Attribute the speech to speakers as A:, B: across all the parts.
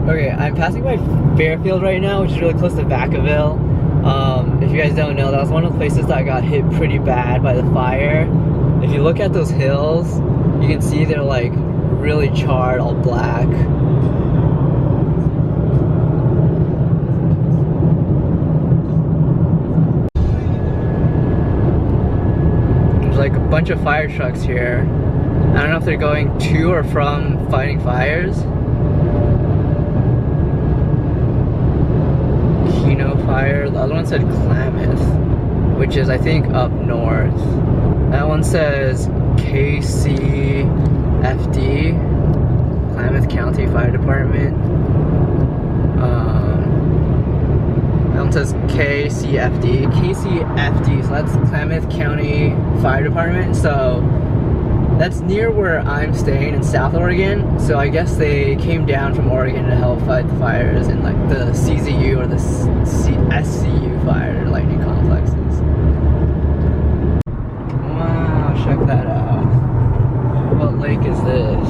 A: Okay, I'm passing by Fairfield right now, which is really close to Vacaville. If you guys don't know, that was one of the places that got hit pretty bad by the fire. If you look at those hills, you can see they're like really charred, all black. There's like a bunch of fire trucks here. I don't know if they're going to or from fighting fires. Fire. The other one said Klamath, which is I think up north. That one says KCFD, Klamath County Fire Department. That one says KCFD, so that's Klamath County Fire Department. So that's near where I'm staying in South Oregon, so I guess they came down from Oregon to help fight the fires in like the CZU or the SCU fire lightning complexes. Wow, check that out. What lake is this?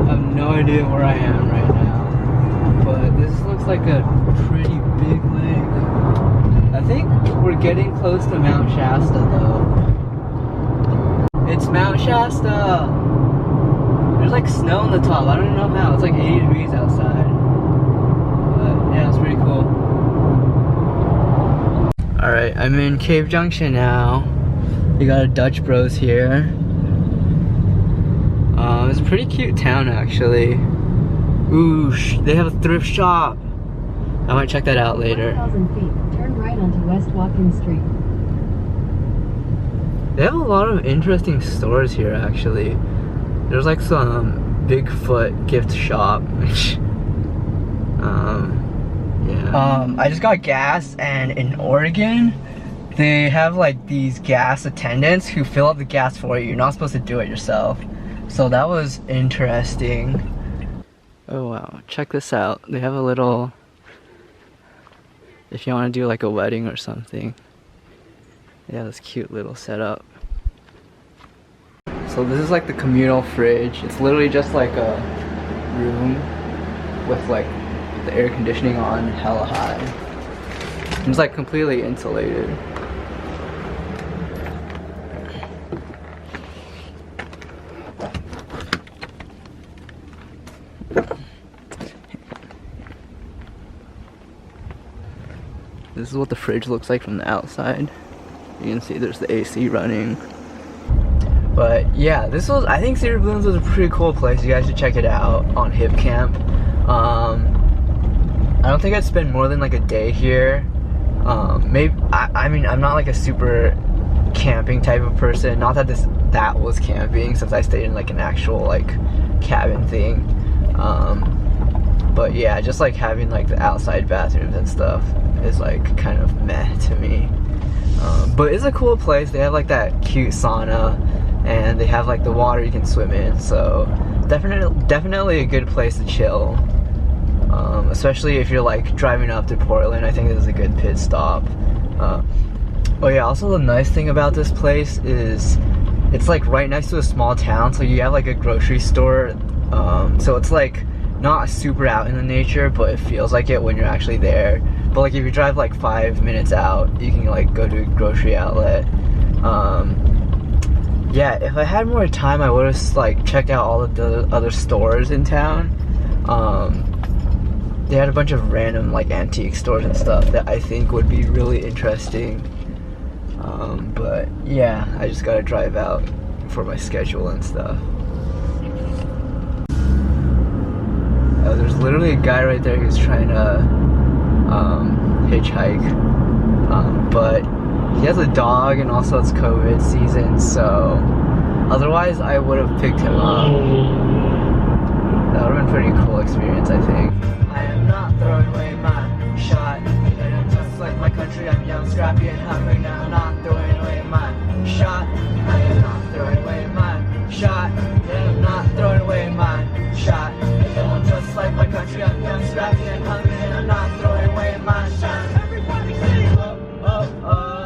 A: I have no idea where I am right now. But this looks like a pretty big lake. I think we're getting close to Mount Shasta though. It's Mount Shasta! There's like snow on the top. I don't know how. It's like 80 degrees outside. But yeah, it's pretty cool. Alright, I'm in Cave Junction now. We got a Dutch Bros here. It's a pretty cute town actually. Ooh, they have a thrift shop. I might check that out later.
B: 1,000 feet, turn right onto West Watkins Street.
A: They have a lot of interesting stores here, actually. There's like some Bigfoot gift shop, which, yeah. I just got gas, and in Oregon, they have like these gas attendants who fill up the gas for you. You're not supposed to do it yourself. So that was interesting. Oh wow, check this out. They have a little, if you want to do like a wedding or something. Yeah, this cute little setup. So this is like the communal fridge. It's literally just like a room with like the air conditioning on hella high. It's like completely insulated. This is what the fridge looks like from the outside. You can see there's the AC running. But yeah, this was, I think Cedar Blooms was a pretty cool place. You guys should check it out on hipcamp. I don't think I'd spend more than like a day here. Maybe, I mean, I'm not like a super camping type of person. Not that that was camping, since I stayed in like an actual like cabin thing. But yeah, just like having like the outside bathrooms and stuff is like kind of meh to me. But it's a cool place. They have like that cute sauna, and they have like the water you can swim in, so definitely a good place to chill. Especially if you're like driving up to Portland. I think this is a good pit stop. Oh yeah, also the nice thing about this place is it's like right next to a small town, so you have like a grocery store. So it's like not super out in the nature, but it feels like it when you're actually there. But like if you drive like 5 minutes out, you can like go to a grocery outlet. Yeah, if I had more time, I would have like checked out all of the other stores in town. They had a bunch of random like antique stores and stuff that I think would be really interesting. But yeah, I just gotta drive out for my schedule and stuff. Oh, there's literally a guy right there who's trying to hitchhike, but he has a dog, and also it's COVID season, so otherwise I would have picked him up. That would have been a pretty cool experience, I think. I am not throwing away my shot, and I'm just like my country. I'm young, scrappy, and hungry. Now I'm not throwing away my shot. I am not throwing away my shot, and I'm not throwing away my shot. And I'm just like my country. I'm young, scrappy, and hungry, and I'm not throwing away my shot. Everybody sing! Oh, oh, oh.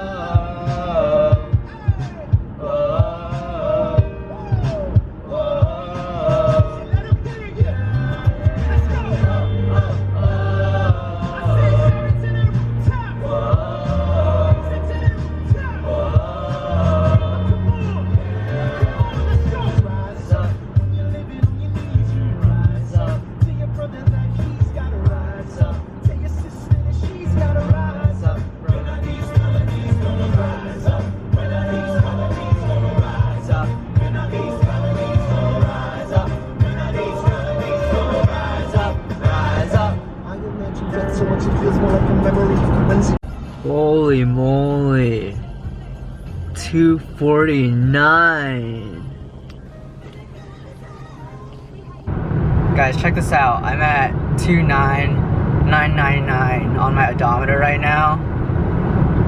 C: actually feels more like a memory than zero.
A: Holy moly. 249. Guys, check this out. I'm at 29999 on my odometer right now.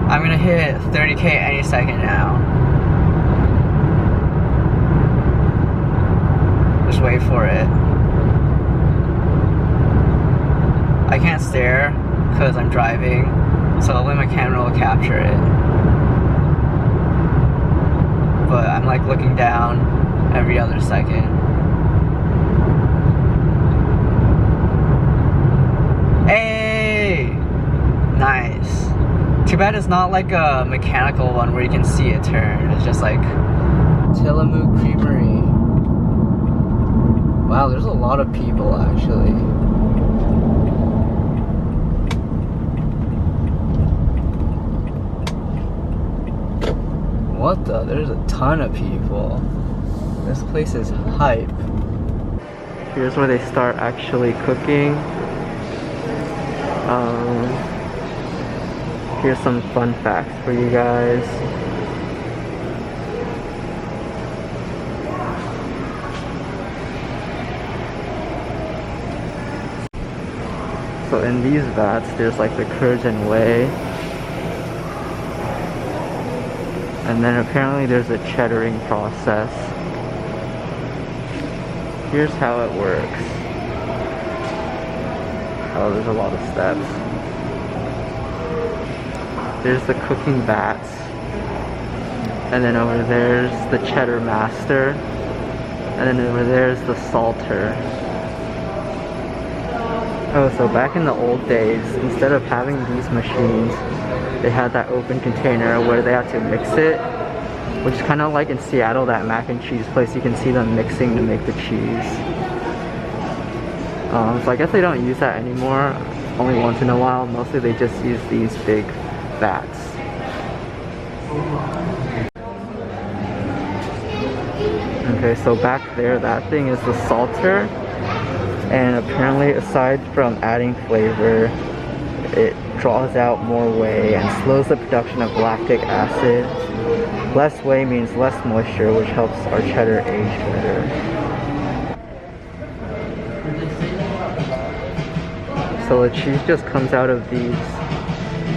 A: I'm gonna hit 30K any second now. Just wait for it. I can't stare because I'm driving, so only my camera will capture it. But I'm like looking down every other second. Hey! Nice. Too bad it's not like a mechanical one where you can see it turn. It's just like Tillamook Creamery. Wow, there's a lot of people actually. What the? There's a ton of people. This place is hype. Here's where they start actually cooking. Here's some fun facts for you guys. So in these vats, there's like the curds and whey. And then apparently there's a cheddaring process. Here's how it works. Oh, there's a lot of steps. There's the cooking vats. And then over there's the cheddar master. And then over there's the salter. Oh, so back in the old days, instead of having these machines, they had that open container where they had to mix it, which is kind of like in Seattle, that mac and cheese place. You can see them mixing to make the cheese. So I guess they don't use that anymore, only once in a while. Mostly they just use these big vats. Okay, so back there, that thing is the salter. And apparently, aside from adding flavor, it draws out more whey and slows the production of lactic acid. Less whey means less moisture, which helps our cheddar age better. So the cheese just comes out of these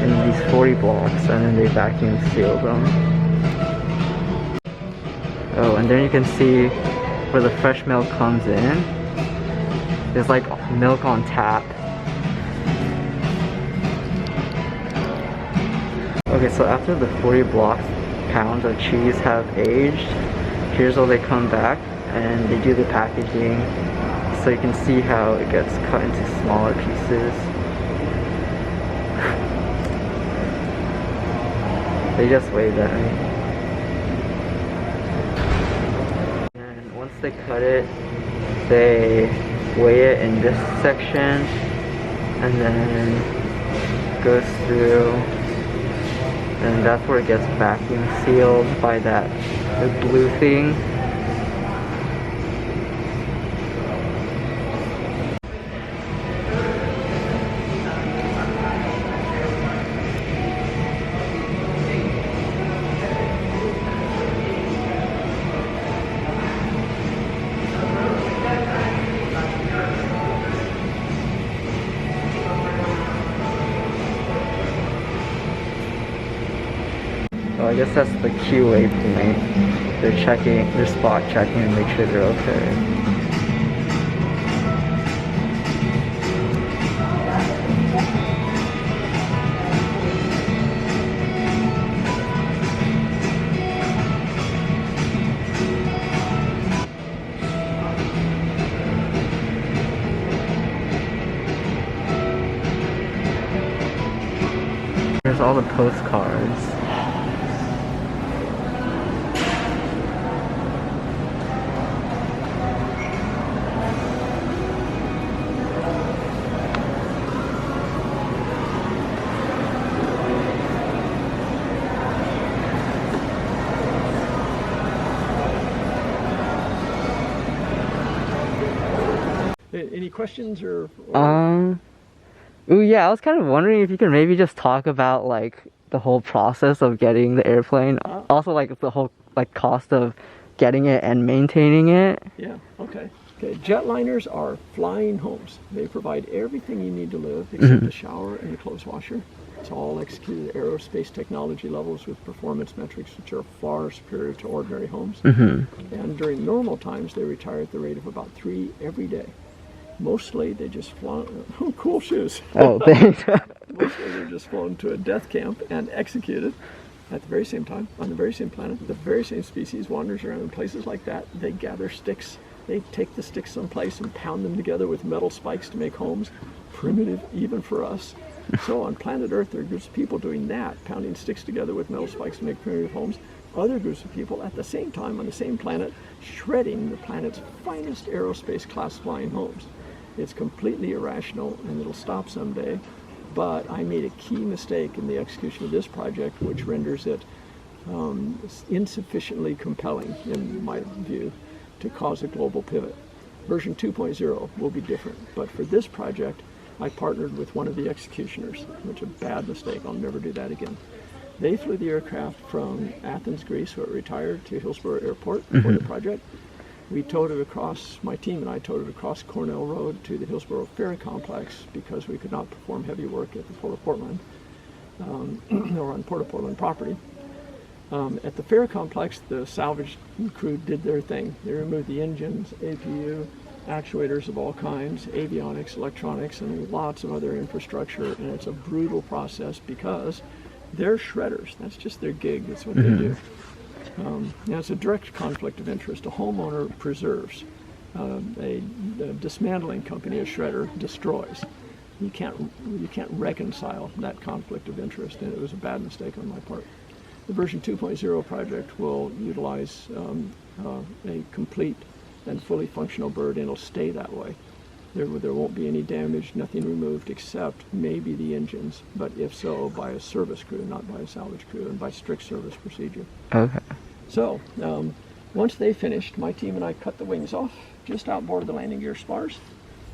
A: in these 40 blocks, and then they vacuum seal them. Oh, and then you can see where the fresh milk comes in. There's like milk on tap. Okay, so after the 40 pounds of cheese have aged, here's where they come back and they do the packaging. So you can see how it gets cut into smaller pieces. They just waved at me. And once they cut it, they weigh it in this section and then goes through, and that's where it gets vacuum sealed by the blue thing. I guess that's the QA point. They're checking, they're spot checking to make sure they're okay. There's all the postcards.
C: Any questions or?
A: Ooh, yeah, I was kind of wondering if you could maybe just talk about like the whole process of getting the airplane. Also, like the whole like cost of getting it and maintaining it.
D: Yeah, okay. Okay, jetliners are flying homes. They provide everything you need to live except a shower and a clothes washer. It's all executed at aerospace technology levels with performance metrics which are far superior to ordinary homes. And during normal times, they retire at the rate of about 3 every day. Mostly they just fly, cool shoes.
A: Oh, thanks.
D: Mostly they're just flown to a death camp and executed at the very same time, on the very same planet. The very same species wanders around in places like that. They gather sticks. They take the sticks someplace and pound them together with metal spikes to make homes. Primitive even for us. So on planet Earth, there are groups of people doing that, pounding sticks together with metal spikes to make primitive homes. Other groups of people at the same time on the same planet, shredding the planet's finest aerospace class flying homes. It's completely irrational and it'll stop someday. But I made a key mistake in the execution of this project, which renders it insufficiently compelling, in my view, to cause a global pivot. Version 2.0 will be different, but for this project, I partnered with one of the executioners, which is a bad mistake. I'll never do that again. They flew the aircraft from Athens, Greece, where it retired, to Hillsborough Airport for the project. We towed it across, my team and I towed it across Cornell Road to the Hillsborough Ferry Complex because we could not perform heavy work at the Port of Portland, or on Port of Portland property. At the Ferry Complex, the salvage crew did their thing. They removed the engines, APU, actuators of all kinds, avionics, electronics, and lots of other infrastructure, and it's a brutal process because they're shredders. That's just their gig. That's what they do. Now, it's a direct conflict of interest. A homeowner preserves. A dismantling company, a shredder, destroys. You can't reconcile that conflict of interest, and it was a bad mistake on my part. The version 2.0 project will utilize a complete and fully functional bird, and it'll stay that way. There won't be any damage, nothing removed except maybe the engines, but if so, by a service crew, not by a salvage crew, and by strict service procedure.
A: Okay.
D: So, once they finished, my team and I cut the wings off just outboard of the landing gear spars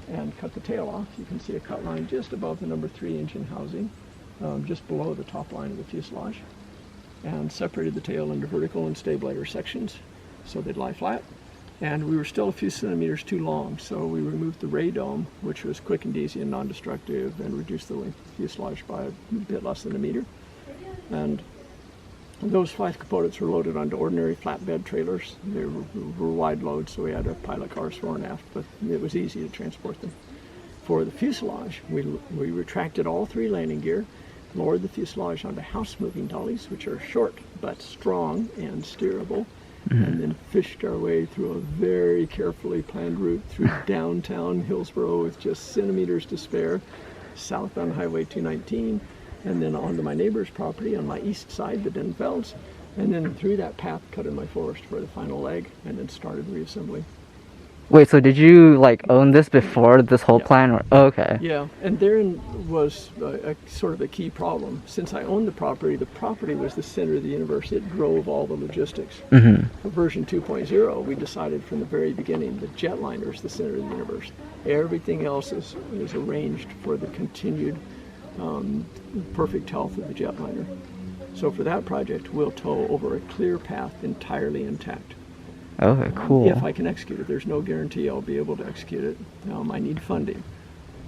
D: and cut the tail off. You can see a cut line just above the number 3 engine housing, just below the top line of the fuselage, and separated the tail into vertical and stabilator sections so they'd lie flat. And we were still a few centimeters too long, so we removed the ray dome, which was quick and easy and non-destructive, and reduced the length of the fuselage by a bit less than a meter. And those 5 components were loaded onto ordinary flatbed trailers. They were wide loads, so we had a pilot cars fore and aft, but it was easy to transport them. For the fuselage, we retracted all 3 landing gear, lowered the fuselage onto house-moving dollies, which are short but strong and steerable, and then fished our way through a very carefully planned route through downtown Hillsborough with just centimeters to spare, southbound Highway 219, and then onto my neighbor's property on my east side, the Denfelds, and then through that path cut in my forest for the final leg, and then started reassembling.
A: Wait, so did you like own this before this whole plan? Or okay.
D: Yeah, and therein was a sort of a key problem. Since I owned the property was the center of the universe. It drove all the logistics. For version 2.0, we decided from the very beginning that jetliner is the center of the universe. Everything else is arranged for the continued perfect health of the jetliner. So for that project, we'll tow over a clear path entirely intact.
A: Okay, cool.
D: If I can execute it. There's no guarantee I'll be able to execute it. I need funding.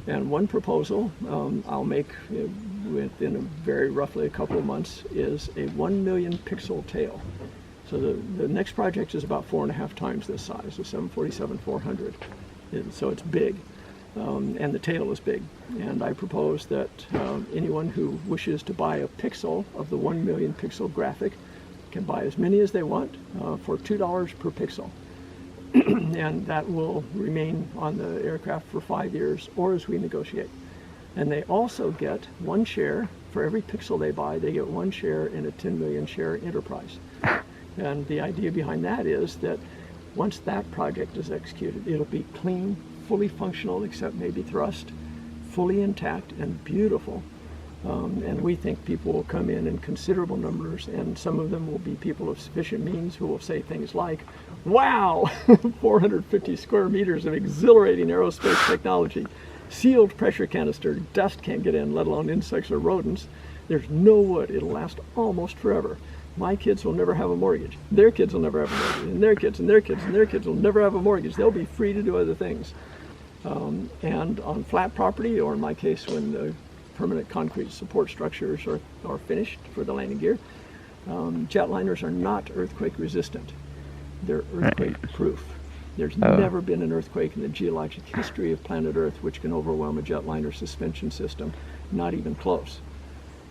D: And one proposal I'll make within very roughly a couple of months is a 1 million pixel tail. So the next project is about 4.5 times this size, the 747-400. So it's big. And the tail is big. And I propose that anyone who wishes to buy a pixel of the 1 million pixel graphic can buy as many as they want for $2 per pixel. And that will remain on the aircraft for 5 years or as we negotiate. And they also get 1 share for every pixel they buy. They get 1 share in a 10 million share enterprise. And the idea behind that is that once that project is executed, it'll be clean, fully functional except maybe thrust, fully intact and beautiful. And we think people will come in considerable numbers, and some of them will be people of sufficient means who will say things like, wow, 450 square meters of exhilarating aerospace technology. sealed pressure canister. Dust can't get in, let alone insects or rodents. There's no wood. It'll last almost forever. My kids will never have a mortgage. Their kids will never have a mortgage. And their kids and their kids and their kids will never have a mortgage. They'll be free to do other things. And on flat property, or in my case, when the permanent concrete support structures are finished for the landing gear, jetliners are not earthquake resistant. They're earthquake proof. There's never been an earthquake in the geologic history of planet Earth which can overwhelm a jetliner suspension system, not even close.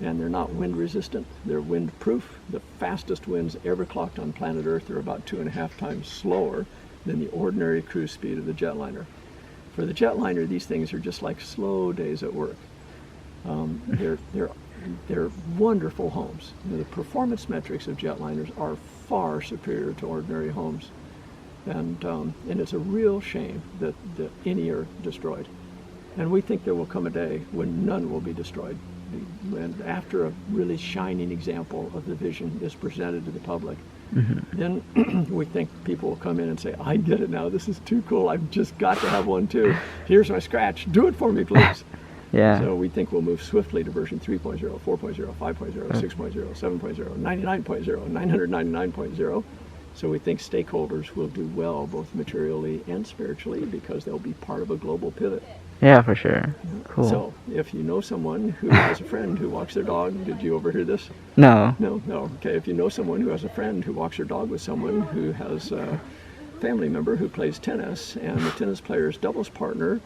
D: And they're not wind resistant, they're wind proof. The fastest winds ever clocked on planet Earth are about 2.5 times slower than the ordinary cruise speed of the jetliner. For the jetliner, these things are just like slow days at work. They're wonderful homes. The performance metrics of jetliners are far superior to ordinary homes. And it's a real shame that any are destroyed. And we think there will come a day when none will be destroyed. And after a really shining example of the vision is presented to the public, then we think people will come in and say, I get it now, this is too cool, I've just got to have one too. Here's my scratch, do it for me please.
A: Yeah.
D: So we think we'll move swiftly to version 3.0, 4.0, 5.0, 6.0, 7.0, 99.0, 999.0. So we think stakeholders will do well both materially and spiritually because they'll be part of a global pivot.
A: Yeah, for sure. Cool.
D: So if you know someone who has a friend who walks their dog, did you overhear this?
A: No.
D: No. Okay, if you know someone who has a friend who walks their dog with someone who has a family member who plays tennis, and the tennis player's doubles partner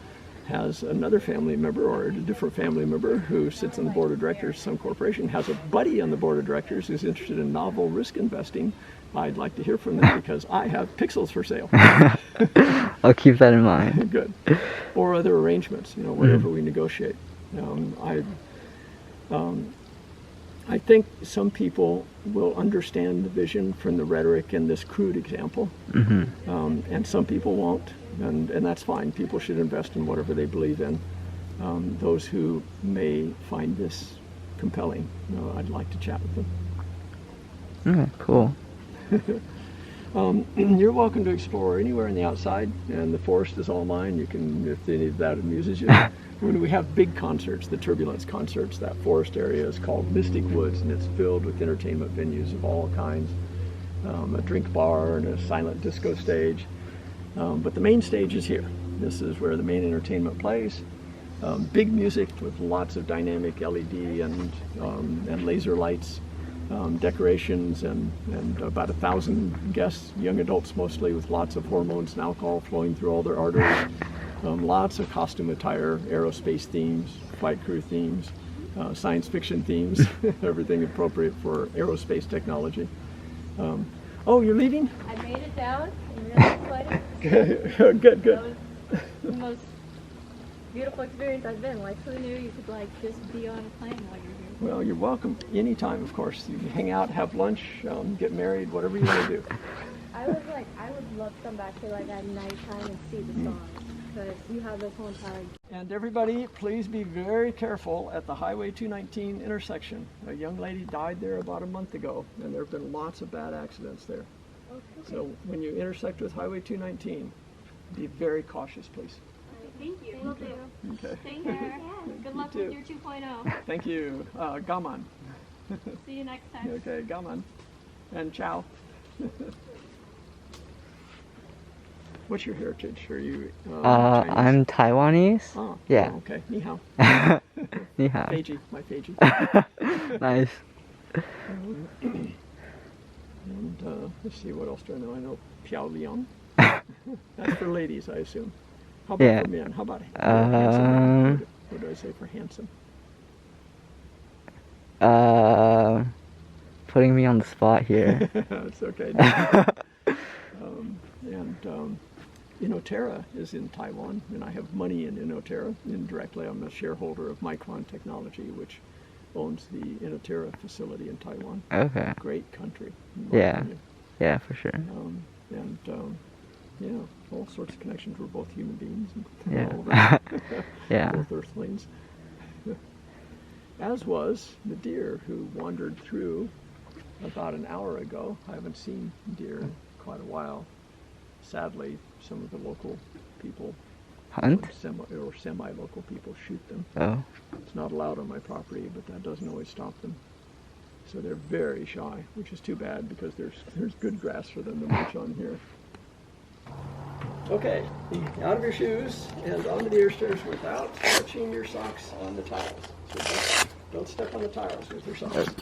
D: has another family member or a different family member who sits on the board of directors of some corporation, has a buddy on the board of directors who's interested in novel risk investing, I'd like to hear from them because I have pixels for sale.
A: I'll keep that in mind.
D: Good. Or other arrangements, wherever we negotiate. I think some people will understand the vision from the rhetoric in this crude example, and some people won't, and that's fine. People should invest in whatever they believe in. Those who may find this compelling, I'd like to chat with them.
A: Okay, cool.
D: You're welcome to explore anywhere in the outside, and the forest is all mine. You can, if any of that amuses you. When we have big concerts, the Turbulence concerts, that forest area is called Mystic Woods, and it's filled with entertainment venues of all kinds. A drink bar and a silent disco stage. But the main stage is here. This is where the main entertainment plays. Big music with lots of dynamic LED and laser lights. Decorations and about 1,000 guests, young adults mostly, with lots of hormones and alcohol flowing through all their arteries. Lots of costume attire, aerospace themes, flight crew themes, science fiction themes, everything appropriate for aerospace technology. Oh, you're leaving?
E: I made it down. I'm really excited.
D: Good.
E: That was the most beautiful experience I've been. Like, who knew you could just be on a plane while you're here?
D: Well, you're welcome anytime, of course. You can hang out, have lunch, get married, whatever you want to do.
E: I would love to come back here at nighttime and see the stars, because you have this whole entire...
D: And everybody, please be very careful at the Highway 219 intersection. A young lady died there about a month ago, and there have been lots of bad accidents there.
E: Okay.
D: So when you intersect with Highway 219, be very cautious, please.
E: Thank you. Will do.
D: Okay.
E: Take care. Good luck
D: too.
E: with your 2.0.
D: Thank you. Gaman.
E: See you next time.
D: Okay, Gaman. And ciao. What's your heritage? Are you Chinese?
A: I'm Taiwanese.
D: Oh,
A: Yeah.
D: Oh, okay. Ni hao.
A: Ni hao.
D: Feiji. My Feiji.
A: Nice.
D: And let's see, what else do I know? I know Piao Liang. That's for ladies, I assume. How about
A: Yeah.
D: for men? How about handsome? What do I say for handsome?
A: Putting me on the spot here.
D: It's okay. Inotera is in Taiwan, and I have money in Inotera. Indirectly, I'm a shareholder of Micron Technology, which owns the Inotera facility in Taiwan.
A: Okay.
D: Great country.
A: Yeah. Yeah, for sure.
D: All sorts of connections. We're both human beings.
A: Yeah.
D: All that.
A: Yeah.
D: Both earthlings. As was the deer who wandered through about an hour ago. I haven't seen deer in quite a while. Sadly, some of the local people
A: Hunt?
D: Semi-local people shoot them.
A: Oh.
D: It's not allowed on my property, but that doesn't always stop them. So they're very shy, which is too bad because there's good grass for them to munch on here. Okay, out of your shoes and onto the air stairs without touching your socks on the tiles. So don't step on the tiles with your socks.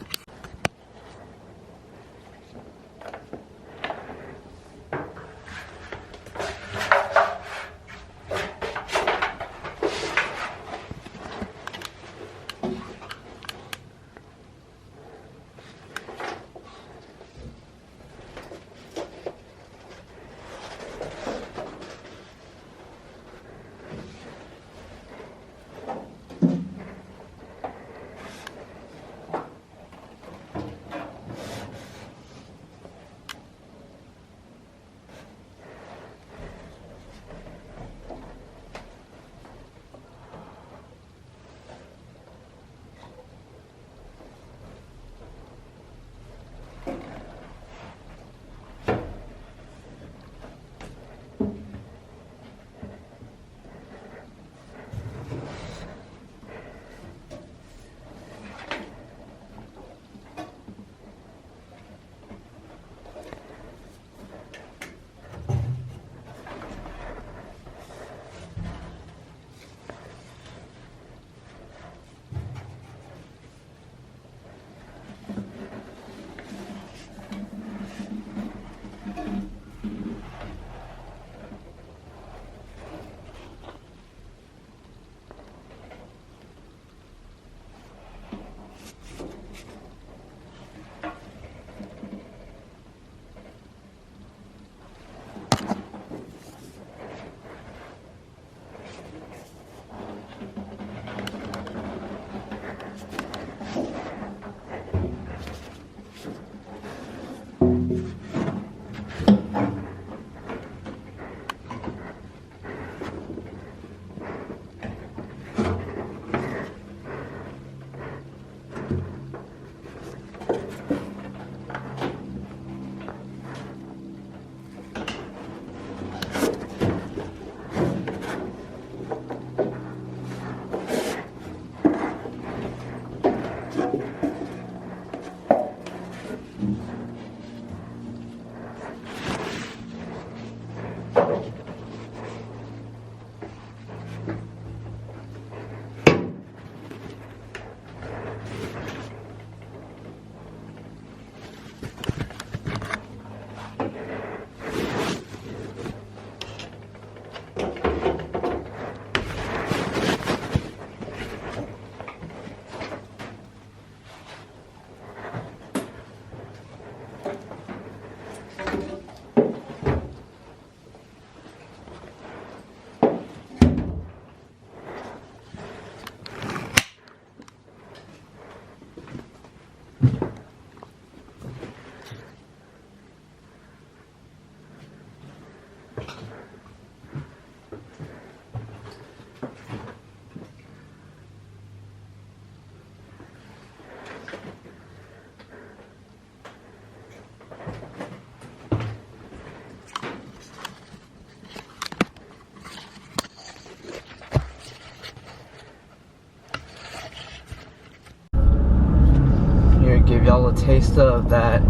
A: Give y'all a taste of that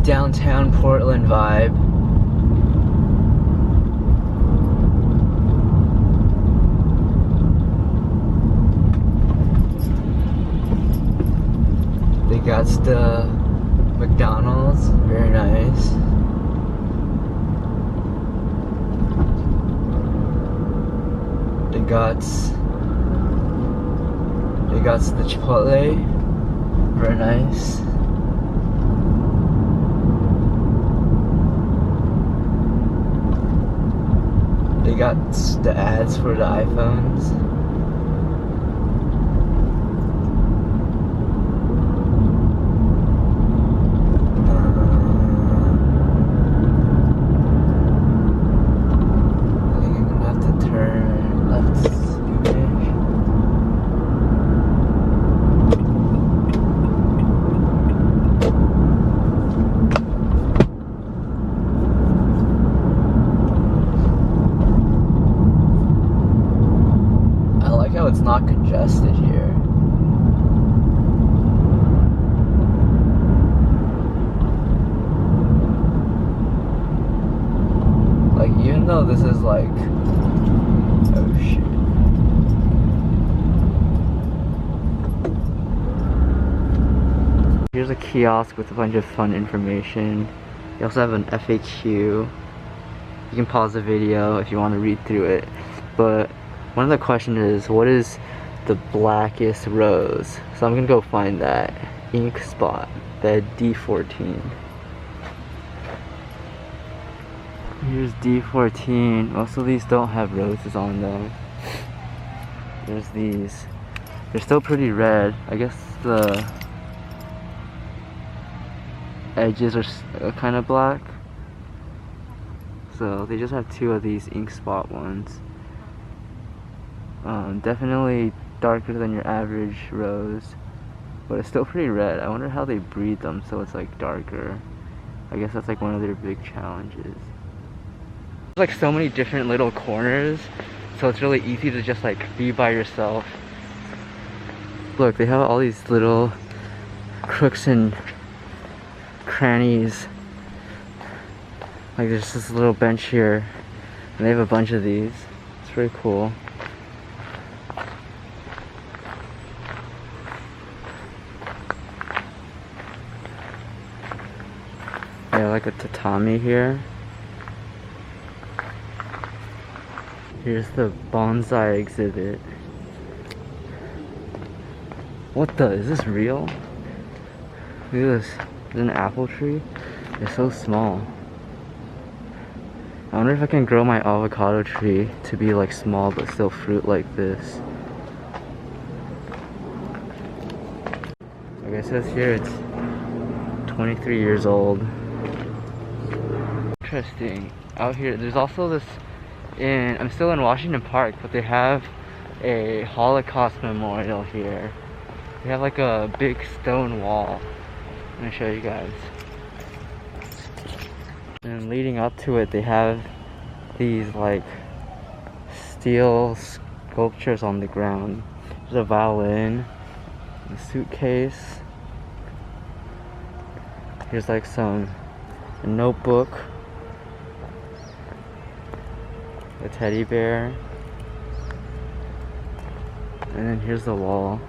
A: downtown Portland vibe. They got the McDonald's, very nice. They got the Chipotle. Very nice. They got the ads for the iPhones. I think I'm gonna have to turn left. this is like, oh shit. Here's a kiosk with a bunch of fun information. You also have an FAQ. You can pause the video if you want to read through it. But one of the questions is, what is the blackest rose? So I'm gonna go find that ink spot, bed D14. Here's D14. Most of these don't have roses on them. There's these. They're still pretty red. I guess the edges are kind of black. So they just have 2 of these ink spot ones. Definitely darker than your average rose, but it's still pretty red. I wonder how they breed them so it's like darker. I guess that's like one of their big challenges. There's like so many different little corners, so it's really easy to just like be by yourself. Look, they have all these little crooks and crannies. Like there's this little bench here, and they have a bunch of these. It's pretty cool. Yeah, like a tatami here. Here's the bonsai exhibit. What the? Is this real? Look at this. There's an apple tree. It's so small. I wonder if I can grow my avocado tree to be like small but still fruit like this. Like it says here, it's 23 years old. Interesting. Out here, there's also this I'm still in Washington Park, but they have a Holocaust Memorial here. They have like a big stone wall. I'm gonna show you guys. And leading up to it, they have these like steel sculptures on the ground. There's a violin, a suitcase. Here's like a notebook, a teddy bear, and then here's the wall.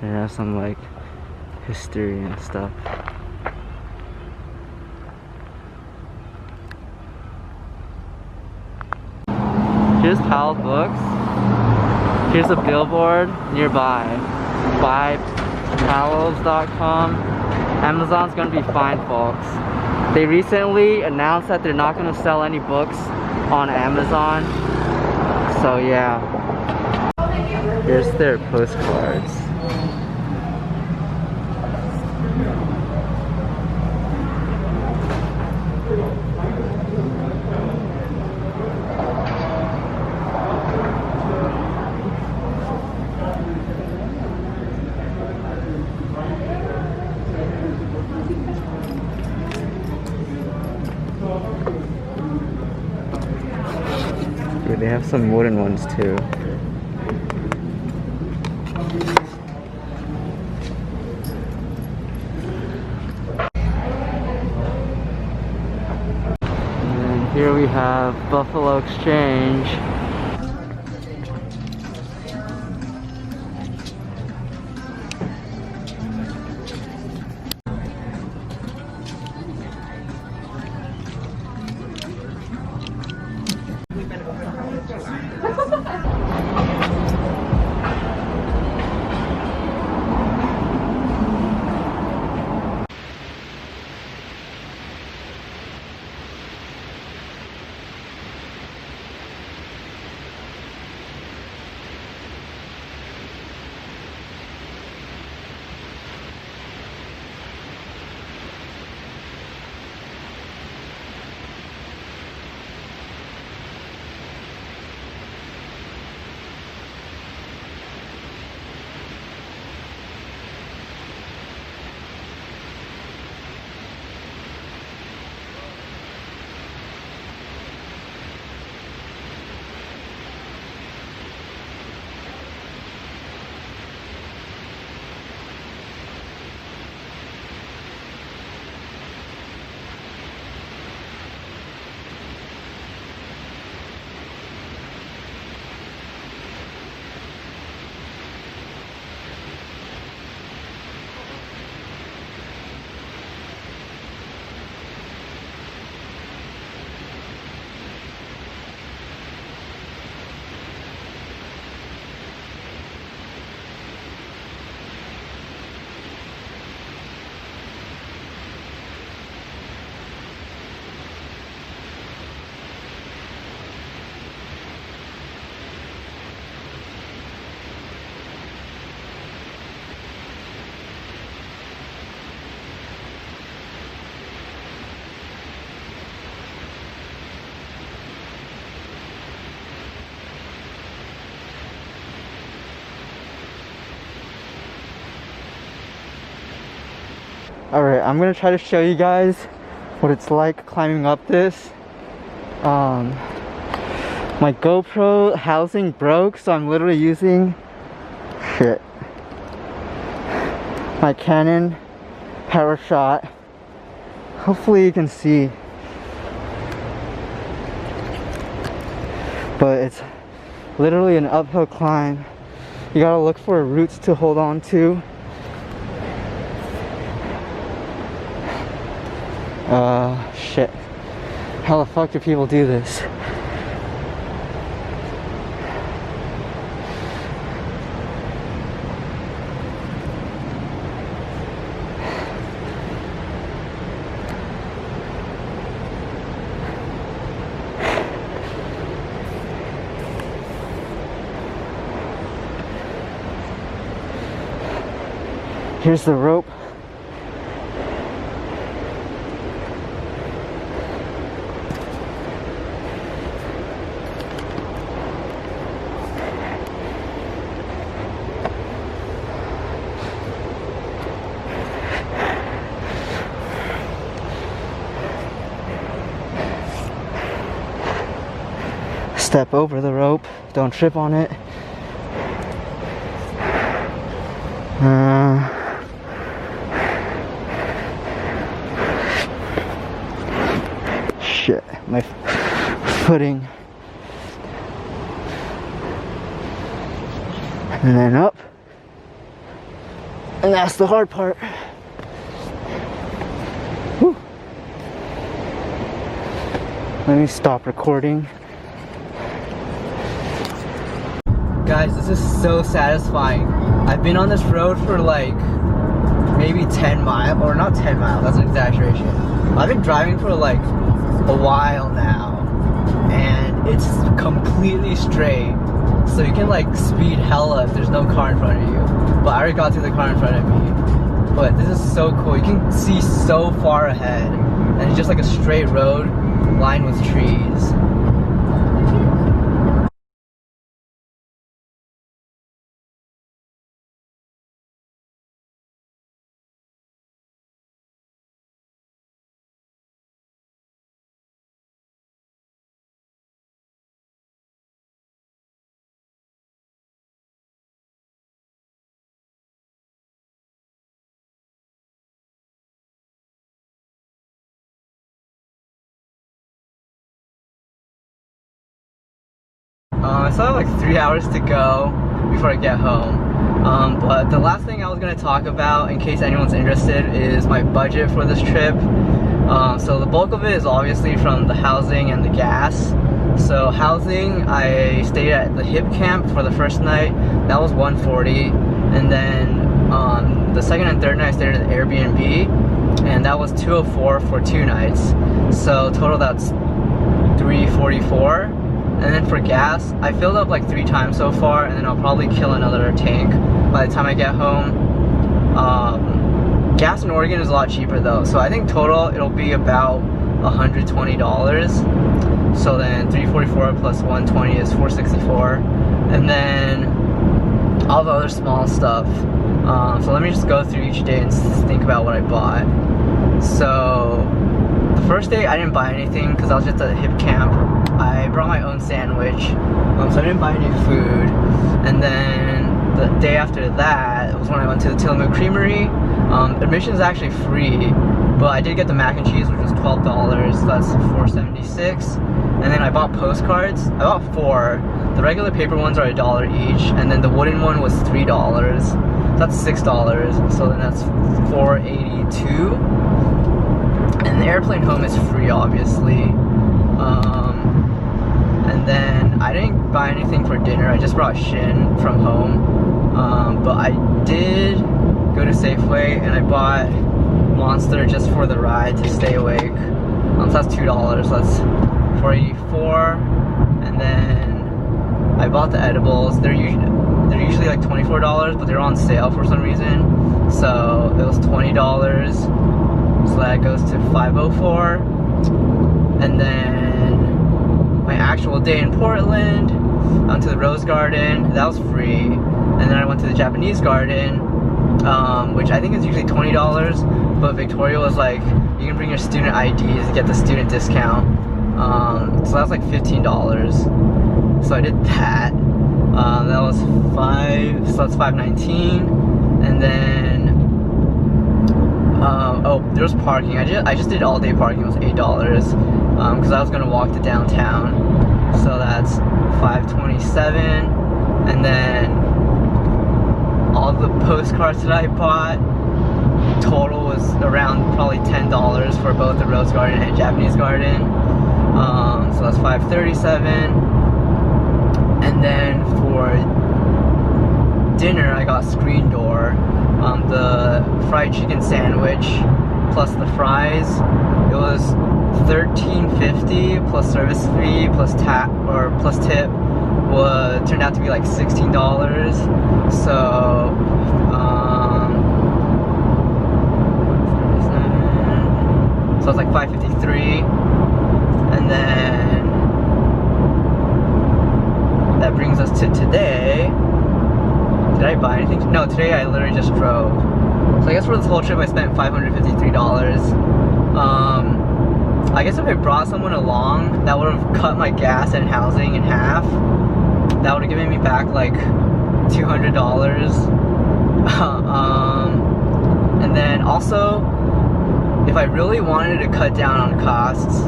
A: And it has some like history and stuff. Here's Powell books. Here's a billboard nearby. Buy Powells.com. Amazon's gonna be fine, folks. They recently announced that they're not gonna sell any books on Amazon. So yeah. Here's their postcards. They have some wooden ones too. And here we have Buffalo Exchange. Alright, I'm gonna try to show you guys what it's like climbing up this. My GoPro housing broke, so I'm literally using my Canon power shot. Hopefully you can see, but it's literally an uphill climb. You gotta look for roots to hold on to. Shit. How the fuck do people do this? Here's the rope. Step over the rope, don't trip on it. Shit, my footing. And then up. And that's the hard part. Whew. Let me stop recording. Guys, this is so satisfying. I've been on this road for like maybe 10 miles, or not 10 miles, that's an exaggeration. I've been driving for like a while now, and it's completely straight, so you can like speed hella if there's no car in front of you. But I already got to the car in front of me. But this is so cool. You can see so far ahead, and it's just like a straight road lined with trees. I still have like 3 hours to go before I get home. But the last thing I was going to talk about, in case anyone's interested, is my budget for this trip. So the bulk of it is obviously from the housing and the gas. So housing, I stayed at the hipcamp for the first night. That was $140, and then the second and third night I stayed at the Airbnb, and that was $204 for 2 nights. So total that's $344. And then for gas, I filled up like 3 times so far, and then I'll probably kill another tank by the time I get home. Gas in Oregon is a lot cheaper though, so I think total it'll be about $120. So then 344 plus 120 is 464, and then all the other small stuff. So let me just go through each day and think about what I bought. So the first day I didn't buy anything because I was just at a hip camp. I brought my own sandwich, so I didn't buy any food. And then the day after that was when I went to the Tillamook Creamery. Admission is actually free, but I did get the mac and cheese, which was $12, so that's $4.76. And then I bought postcards. I bought 4. The regular paper ones are $1 each, and then the wooden one was $3. So that's $6. So then that's $4.82. And the airplane home is free, obviously. And then I didn't buy anything for dinner. I just brought Shin from home. But I did go to Safeway and I bought Monster just for the ride to stay awake. So that's $2. So that's $4.84. And then I bought the edibles. They're usually like $24, but they're on sale for some reason. So it was $20. So that goes to $5.04. And then my actual day in Portland, I went to the Rose Garden. That was free. And then I went to the Japanese Garden, which I think is usually $20, but Victoria was like, you can bring your student IDs to get the student discount. So that was like $15. So I did that. That was so that's $5.19. And then, oh, there was parking. I just did all day parking. It was $8. Because I was gonna walk to downtown. So that's $5.27. And then all the postcards that I bought, total was around probably $10 for both the Rose Garden and Japanese Garden. So that's $5.37. And then for dinner, I got Screen Door. The fried chicken sandwich plus the fries, it was $13.50 plus service fee plus tip turned out to be like $16. So so it's like $5.53. And then that brings us to today. Did I buy anything? No, today I literally just drove. So I guess for this whole trip I spent $553. I guess if I brought someone along, that would have cut my gas and housing in half. That would have given me back like $200. And then also, if I really wanted to cut down on costs,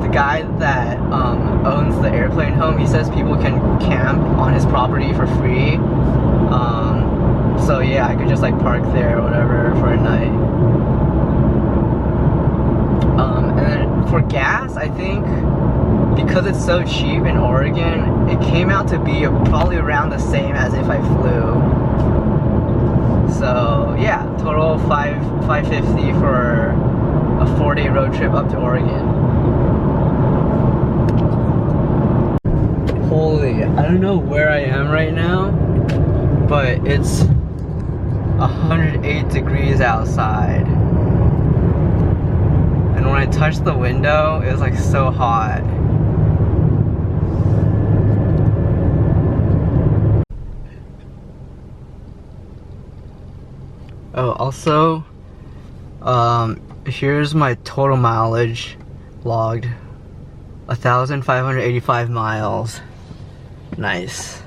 A: the guy that owns the airplane home, he says people can camp on his property for free. So yeah, I could just like park there or whatever for a night. And then for gas, I think because it's so cheap in Oregon, it came out to be probably around the same as if I flew. So yeah, total $550 for a 4-day road trip up to Oregon. Holy, I don't know where I am right now, but it's 108 degrees outside. And when I touched the window, it was like so hot. Oh, also, here's my total mileage logged. 1,585 miles. Nice.